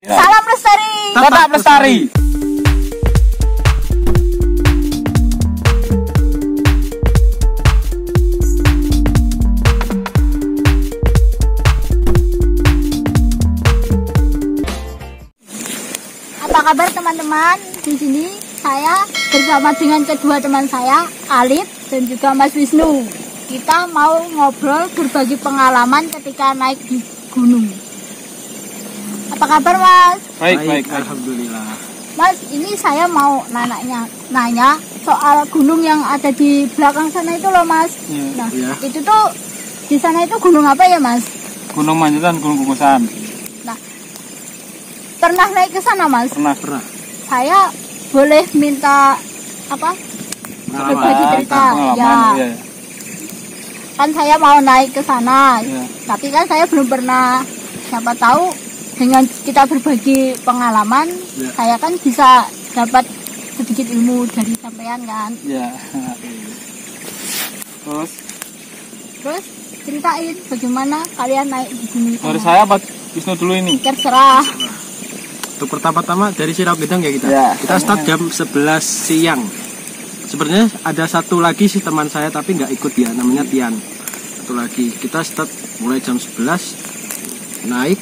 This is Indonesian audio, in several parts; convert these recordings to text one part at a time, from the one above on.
Salam lestari. Tetap lestari. Apa kabar teman-teman? Di sini saya bersama dengan kedua teman saya, Alif dan juga Mas Wisnu. Kita mau ngobrol berbagi pengalaman ketika naik di gunung. Apa kabar Mas? Baik. Alhamdulillah. Mas, ini saya mau nanya soal gunung yang ada di belakang sana itu loh Mas. Nah, itu tuh di sana itu gunung apa ya Mas? Gunung Manjatan, Gunung Kukusan. Nah, pernah naik ke sana Mas? Pernah. Saya boleh minta apa? Berbagi cerita. Ya. Kan saya mau naik ke sana. Ya. Tapi kan saya belum pernah. Siapa tahu dengan kita berbagi pengalaman, saya kan bisa dapat sedikit ilmu dari sampean kan. Ya. Terus ceritain bagaimana kalian naik di gunung sana. Dari saya apa Wisnu dulu ini? Terserah. Untuk pertama-tama dari Sirau Gedang ya kita. Ya. Kita start jam 11 siang. Sebenarnya ada satu lagi sih teman saya tapi nggak ikut dia, namanya Tian. Satu lagi. Kita start mulai jam 11 naik.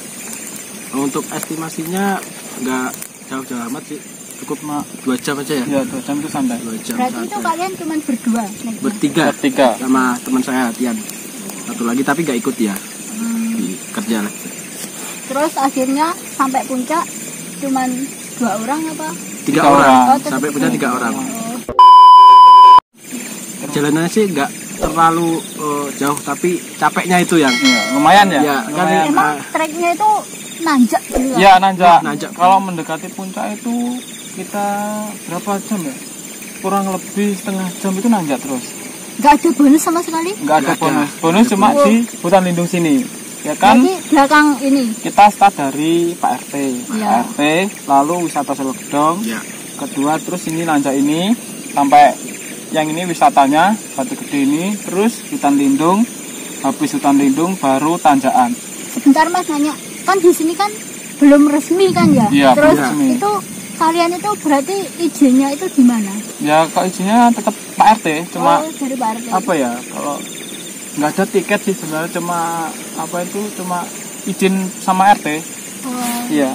Untuk estimasinya nggak jauh-jauh amat sih. Cukup 2 jam aja ya. Ya, 2 jam itu santai. 2 jam. Berarti itu kalian cuma berdua naiknya? Bertiga. Sama teman saya Tian. Satu lagi tapi nggak ikut dia. Di kerja lah. Terus akhirnya sampai puncak cuman 2 orang apa? 3 orang. Oh, Sampai puncak 3 orang. Oh. Perjalanannya sih nggak terlalu jauh tapi capeknya itu yang Lumayan ya? Ya, kan Lumayan. Emang treknya itu nanjak gitu kan? Ya, nanjak. Nanjak. Kalau mendekati puncak itu kita berapa jam ya? Kurang lebih setengah jam itu nanjak terus. Nggak ada bonus sama sekali? Nggak ada Nggak ada. bonus. Bonus cuma di hutan lindung sini. Ya kan? Berarti belakang ini? Kita start dari Pak RT. Ya. Pak RT, lalu wisata Solo Gedong. Ya. Kedua terus ini nanjak ini sampai yang ini wisatanya Batu Gede ini, terus hutan lindung. Habis hutan lindung baru tanjakan. Sebentar Mas nanya, kan di sini kan belum resmi kan ya? Iya, Terus belum resmi. itu kalian itu berarti izinnya itu di mana? Ya kalau izinnya tetap Pak RT, cuma dari Pak RT. apa ya, kalau nggak ada tiket sih sebenarnya, cuma apa itu, cuma izin sama RT. Oh, Iya.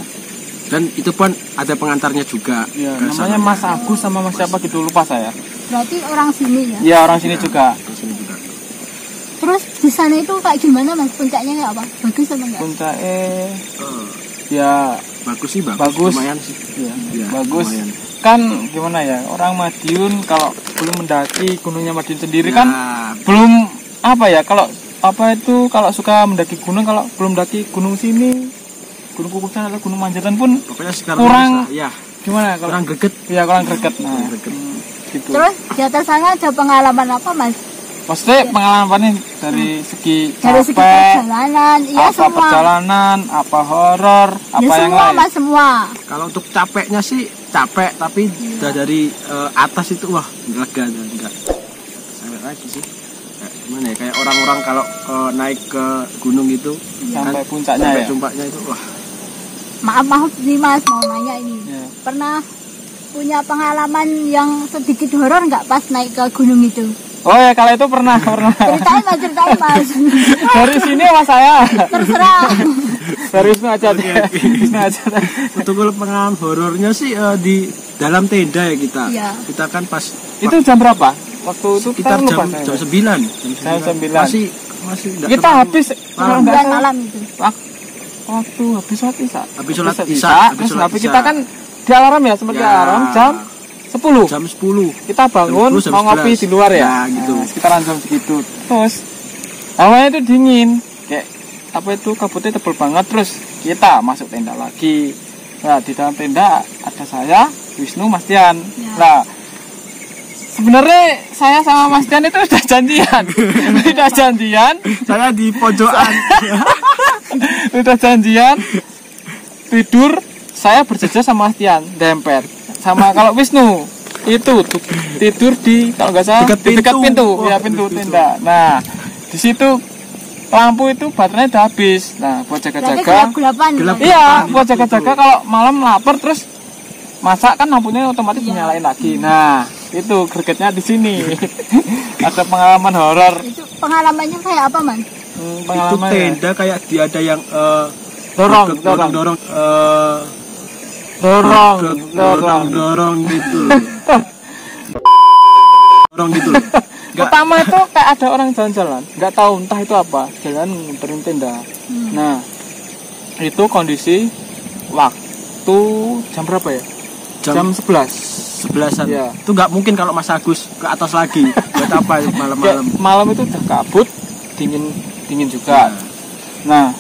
Dan itu pun ada pengantarnya juga. Iya, Ke namanya sana. Mas Agus sama Mas siapa gitu, lupa saya. berarti orang sini ya? Iya, orang sini juga. Ke sini juga. Terus di sana itu kayak gimana Mas? Puncaknya kayak apa? Bagus apa enggak? Puncaknya ya Bagus sih, Bagus. lumayan sih. Iya, Iya, bagus. lumayan. Kan gimana ya, orang Madiun kalau belum mendaki gunungnya Madiun sendiri Ya, kan belum apa ya, kalau apa itu, kalau suka mendaki gunung, kalau belum mendaki gunung sini, Gunung Kukusan atau Gunung Manjatan pun pokoknya secara kurang- ya gimana kalau kurang greget. ya kurang greget. Nah, Kurang greget. gitu. Terus di atas sana ada pengalaman apa Mas? Maksudnya pengalaman ini dari segi Dari segi capek, perjalanan, iya apa semua. perjalanan, apa horor, Ya apa yang semua lain. Mas, semua. Kalau untuk capeknya sih capek, tapi udah dari atas itu wah lega dan enggak sampai lagi sih. Kayak gimana ya, kayak orang-orang kalau naik ke gunung itu Sampai kan, puncaknya sampai ya. puncaknya itu wah Maaf nih Mas, mau nanya ini. Ya. Pernah punya pengalaman yang sedikit horor nggak pas naik ke gunung itu? Oh ya, kalau itu pernah. Ceritain Mas. Dari sini sama saya. Terserah. Serius aja deh. untuk kalau pengalaman horornya sih di dalam tenda ya kita. Iya. Kita kan pas Itu jam berapa? Waktu itu sekitar kita lupa jam saya. 9. Jam 9. Masih enggak Kita terlalu- habis kalau nggak 9 salah, malam itu. waktu habis sholat isya. Habis sholat isya, Terus sholat tapi isya. kita kan di alarm ya, sempat di Ya. alarm jam 10. jam 10. Kita bangun Jam 10, jam mau ngopi 11. di luar ya. Ya, gitu. Nah, sekitaran jam segitu. Terus awalnya itu dingin, kayak apa itu, kabutnya tebel banget. Terus kita masuk tenda lagi. Nah, di dalam tenda ada saya, Wisnu, Mas Tian. Ya. Nah, sebenarnya saya sama Mas Tian itu udah janjian. Udah janjian, Saya di pojokan. udah janjian tidur saya berjejer sama Tian dempet. Sama kalau Wisnu itu tidur di kalau nggak salah Dekat di dekat pintu, pintu. ya pintu tenda. Nah, di situ lampu itu baterainya udah habis. Nah, buat Berarti jaga-jaga. gelap-gelapan. Gelap. Iya, buat jaga-jaga kalau malam lapar terus masak kan lampunya otomatis Iya. dinyalain lagi. Nah, itu gregetnya di sini. Ada pengalaman horor. Itu pengalamannya kayak apa, Man? Itu Pengalaman ya. tenda kayak dia ada yang dorong gitu. Dorong gitu. Enggak. Pertama itu kayak ada orang jalan-jalan, nggak tahu entah itu apa, jalan muterin tenda. Nah, itu kondisi waktu jam berapa ya? Jam 11-an. Iya. Itu nggak mungkin kalau Mas Agus ke atas lagi. Buat apa malam-malam? Kayak malam itu udah kabut, dingin juga. Nah,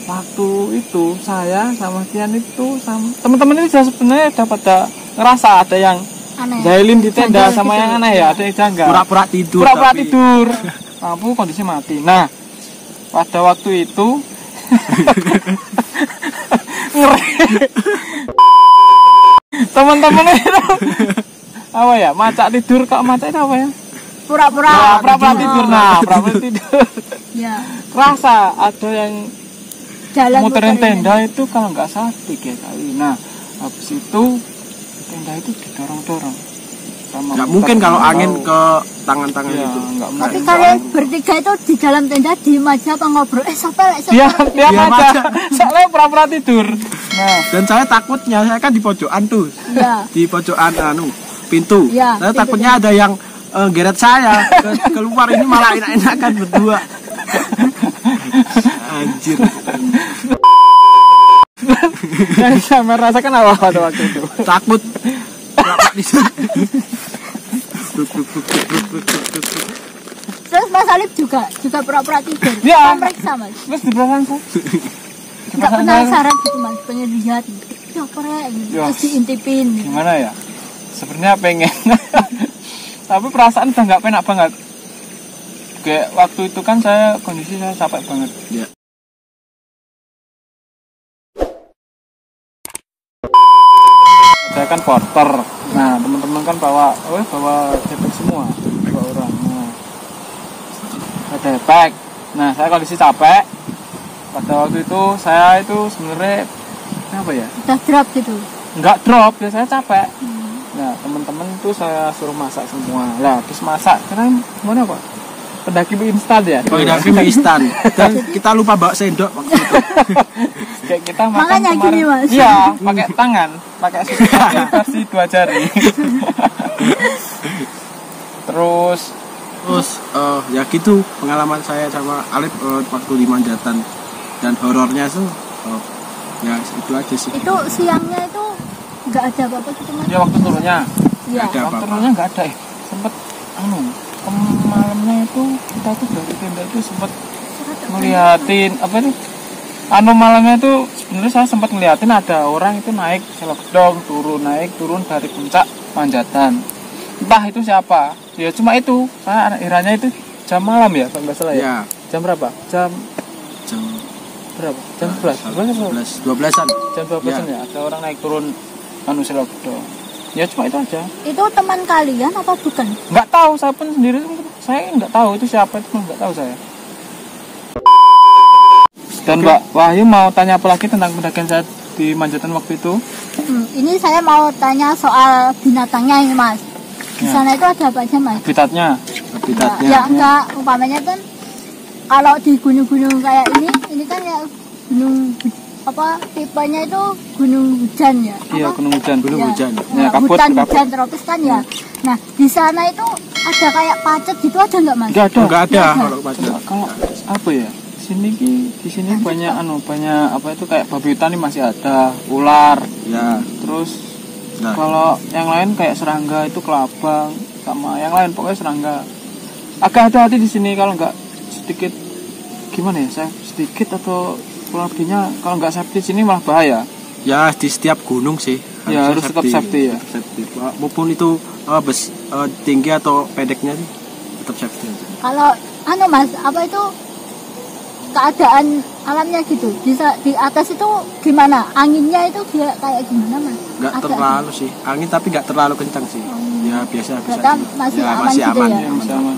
waktu itu saya sama Tian itu sama teman-teman ini sudah sebenarnya udah pada ngerasa ada yang Aneh. jahilin di tenda Janggal sama gitu. yang aneh ya, ada yang janggal. Pura-pura tidur. Pura-pura tapi- tidur. Lampu kondisi mati. Nah, pada waktu itu ngeri. Teman-teman itu apa ya? Macak tidur, kok macak itu apa ya? Pura-pura. Nah, pura-pura tidur. Nah, pura-pura tidur. Ya. Rasa ada yang Jalan muterin tenda itu kalau nggak salah 3 kali. Nah, habis itu tenda itu didorong-dorong sama Nggak mungkin kalau angin ke tangan-tangan ya, itu. nggak Tapi mungkin. kalian bertiga itu di dalam tenda diem aja apa ngobrol? Siapa Diam Diam aja. aja. Soalnya pura-pura tidur. Nah, Dan saya takutnya, saya kan di pojokan tuh. Ya. Di pojokan pintu. Iya, Saya pintu. takutnya ada yang geret saya keluar, ini malah enak-enakan berdua. Anjir. yang saya merasakan apa pada waktu itu? Takut. Terus Mas Alif juga pura-pura tidur. Ya. Kita periksa, Mas. Terus di belakang saya. Enggak penasaran gitu, Mas. Pengen lihat. Ya, korek. Ya. Terus diintipin. Gimana ya? Sebenarnya pengen. Tapi perasaan udah nggak penak banget. Kayak waktu itu kan kondisi saya capek banget. Ya. Saya kan porter. Nah, teman-teman kan bawa jaket semua, 2 orang. Nah, ada bag. Nah, saya kondisi capek. Pada waktu itu saya itu sebenarnya apa ya? Udah drop gitu. Nggak drop, ya saya capek. Nah, teman-teman itu saya suruh masak semua. Lah, terus masak. Karena gimana Pak? Pendaki mie instan ya? Pendaki mie instan. Dan kita lupa bawa sendok waktu itu. Kayak kita makan Makanya kemarin. gini, Mas. Iya, pakai tangan, pakai susu versi 2 jari. Terus Ya gitu pengalaman saya sama Alif waktu di Manjatan, dan horornya tuh ya itu aja sih. Itu siangnya itu nggak ada apa-apa gitu, Mas. ya waktu turunnya, Iya. Ada waktu apa-apa. turunnya nggak ada. Sempet malamnya itu kita tuh dari tenda itu sempet ngeliatin apa itu. Malamnya itu sebenarnya saya sempat ngeliatin ada orang itu naik selebdong, turun dari puncak Manjatan. Entah itu siapa. Ya cuma itu. Saya iranya itu jam malam ya, kalau nggak salah ya. Ya, Jam berapa? Jam jam berapa? Jam 11. 12-an. Jam 12 ya. Ada orang naik turun selebdong. Ya cuma itu aja. Itu teman kalian atau bukan? Nggak tahu, saya pun sendiri saya nggak tahu itu siapa, itu nggak tahu saya. Dan Mbak Wahyu mau tanya apa lagi tentang pendakian saya di Manjatan waktu itu? Ini saya mau tanya soal binatangnya ini, Mas. Di Ya. sana itu ada apa aja, Mas? Habitatnya. Habitatnya. Ya enggak, umpamanya kan kalau di gunung-gunung kayak ini kan ya gunung apa tipenya itu gunung hujan ya. Iya, Apa? gunung hujan. Gunung Ya, hujan. Ya, kabut, hutan kabut. tropis kan ya. Nah, di sana itu ada kayak pacet gitu ada nggak, Mas? Nggak ada. Enggak ada Nggak ada. kalau pacar. Kalau apa ya? Di sini banyak banyak apa itu kayak babi hutan ini masih ada, ular. Ya. Terus Nah, kalau yang lain kayak serangga itu kelabang sama yang lain pokoknya serangga. Agak hati-hati di sini kalau nggak sedikit gimana ya? Saya sedikit atau lebihnya kalau nggak safety di sini malah bahaya. ya di setiap gunung sih. Ya, harus tetap safety ya. Tetap safety. Maupun itu tinggi atau pendeknya sih tetap safety aja. Kalau Mas, apa itu keadaan alamnya gitu. Di atas itu gimana? Anginnya itu kayak gimana, Mas? Nggak terlalu sih, angin tapi nggak terlalu kencang sih. Ya biasa bisa. Masih Ya, aman masih gitu aman. ya? Ya, bisa aman.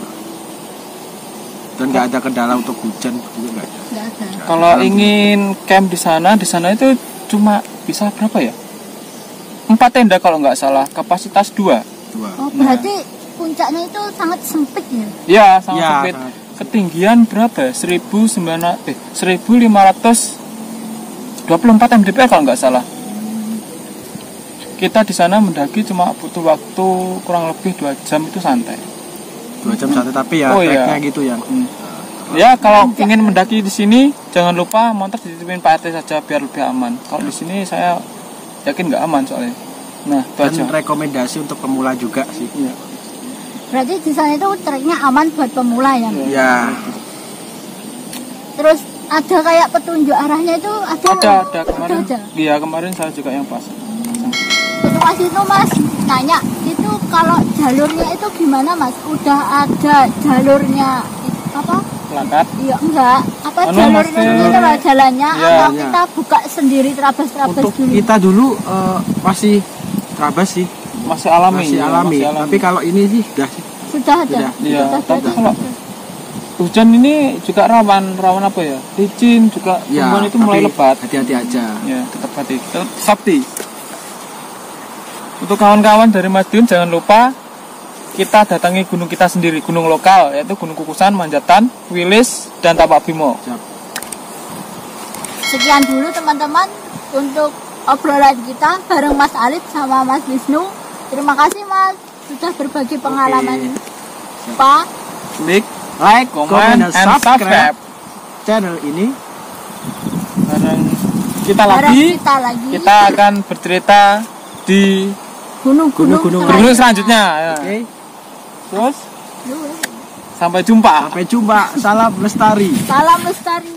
Dan nggak ada kendala untuk hujan juga nggak ada. Nggak ada. Kalau ingin camp di sana itu cuma bisa berapa ya? 4 tenda kalau nggak salah, kapasitas 2. Oh, berarti puncaknya itu sangat sempit ya? Ya, sangat Ya, sempit. sangat. Ketinggian berapa? 1524 mdpl kalau nggak salah. Kita di sana mendaki cuma butuh waktu kurang lebih 2 jam itu santai. 2 jam santai tapi ya Oh, iya. treknya gitu yang. Ya, kalau ingin mendaki di sini jangan lupa motor dititipin Pak RT saja biar lebih aman. Kalau di sini saya yakin nggak aman soalnya. Nah, itu aja. Dan rekomendasi untuk pemula juga sih. Iya. Berarti di sana itu treknya aman buat pemula ya? Ya, Terus ada kayak petunjuk arahnya itu ada kemarin. ada. Iya, kemarin saya juga yang pasang. Pas itu Mas nanya itu kalau jalurnya itu gimana Mas? Udah ada jalurnya apa? Plakat. Iya enggak. Apa Anu, jalurnya Mas, itu loh jalannya iya, atau iya. kita buka sendiri terabas-terabas untuk dulu? kita dulu masih terabas sih, Masih alami. masih ya, alami. masih alami. Tapi kalau ini sih udah sih. Sudah ada. Sudah. Iya, Sudah tapi ada. kalau hujan ini juga rawan apa ya? Licin juga, Ya, tumbuhan itu mulai tapi lebat. hati-hati aja. Ya, tetap hati. Tetap safety. Untuk kawan-kawan dari Madiun jangan lupa kita datangi gunung kita sendiri, gunung lokal yaitu Gunung Kukusan, Manjatan, Wilis, dan Tapak Bimo. Siap. Sekian dulu teman-teman untuk obrolan kita bareng Mas Alif sama Mas Wisnu. Terima kasih Mas sudah berbagi pengalaman. Pak, Klik, Like, comment, and subscribe. channel ini. Bareng kita bareng lagi, kita lagi kita akan bercerita di gunung-gunung gunung selanjutnya. Ya. Oke, Terus sampai jumpa. sampai jumpa. Salam lestari. Salam lestari.